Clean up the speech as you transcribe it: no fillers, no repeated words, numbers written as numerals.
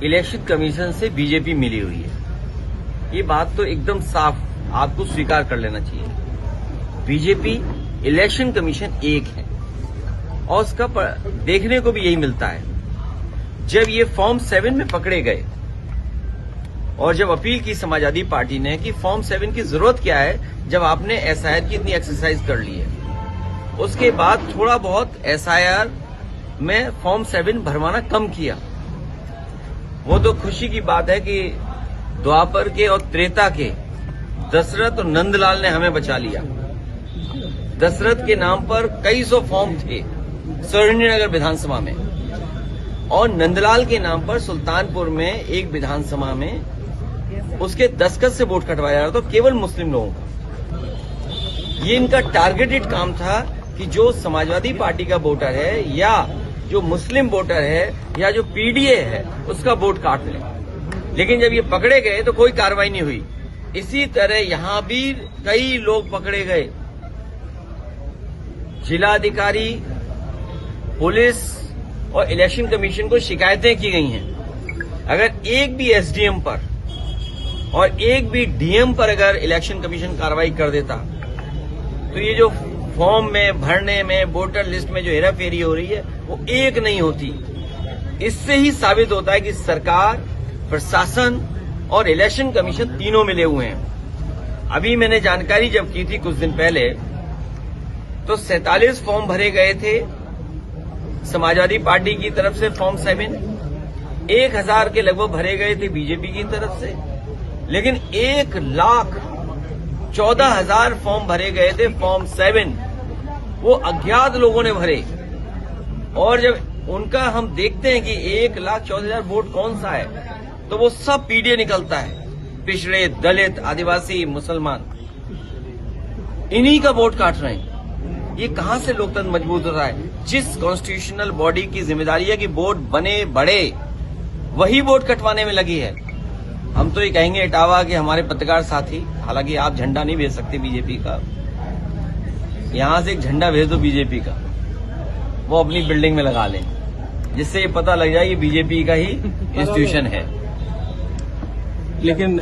Election commission से BJP मिली हुई है। ये बात तो एकदम साफ आपको स्वीकार कर लेना चाहिए। बीजेपी इलेक्शन कमीशन एक है और उसका देखने को भी यही मिलता है। जब ये फॉर्म 7 में पकड़े गए और जब अपील की समाजवादी पार्टी ने कि फॉर्म 7 की जरूरत क्या है जब आपने एसआईआर की इतनी एक्सरसाइज कर ली है, उसके बाद थोड़ा बहुत एसआईआर में फॉर्म 7 भरवाना कम किया। वो तो खुशी की बात है कि द्वापर के और त्रेता के दशरथ और नंदलाल ने हमें बचा लिया। दशरथ के नाम पर कई सौ फॉर्म थे सुरेंद्रनगर विधानसभा में और नंदलाल के नाम पर सुल्तानपुर में एक विधानसभा में उसके दस्तखत से वोट कटवाया जा रहा था, केवल मुस्लिम लोगों का। ये इनका टारगेटेड काम था कि जो समाजवादी पार्टी का वोटर है या जो मुस्लिम वोटर है या जो पीडीए है उसका वोट काट लें। लेकिन जब ये पकड़े गए तो कोई कार्रवाई नहीं हुई। इसी तरह यहां भी कई लोग पकड़े गए। जिलाधिकारी, पुलिस और इलेक्शन कमीशन को शिकायतें की गई हैं। अगर एक भी एसडीएम पर और एक भी डीएम पर अगर इलेक्शन कमीशन कार्रवाई कर देता तो ये जो फॉर्म में भरने में वोटर लिस्ट में जो हेराफेरी हो रही है वो एक नहीं होती। इससे ही साबित होता है कि सरकार, प्रशासन और इलेक्शन कमीशन तीनों मिले हुए हैं। अभी मैंने जानकारी जब की थी कुछ दिन पहले तो 47 फॉर्म भरे गए थे समाजवादी पार्टी की तरफ से फॉर्म 7, 1000 के लगभग भरे गए थे बीजेपी की तरफ से, लेकिन 1,14,000 फॉर्म भरे गए थे फॉर्म 7, वो अज्ञात लोगों ने भरे। और जब उनका हम देखते हैं कि 1,14,000 वोट कौन सा है तो वो सब पीडीए निकलता है, पिछड़े, दलित, आदिवासी, मुसलमान, इन्हीं का वोट काट रहे हैं। ये कहां से लोकतंत्र मजबूत हो रहा है? जिस कॉन्स्टिट्यूशनल बॉडी की जिम्मेदारी है कि वोट बने बढ़े, वही वोट कटवाने में लगी है। हम तो ये कहेंगे इटावा कि हमारे पत्रकार साथी, हालांकि आप झंडा नहीं भेज सकते बीजेपी का, यहां से एक झंडा भेज दो बीजेपी का, वो अपनी बिल्डिंग में लगा लें, जिससे ये पता लग जाए कि बीजेपी का ही इंस्टीट्यूशन है। लेकिन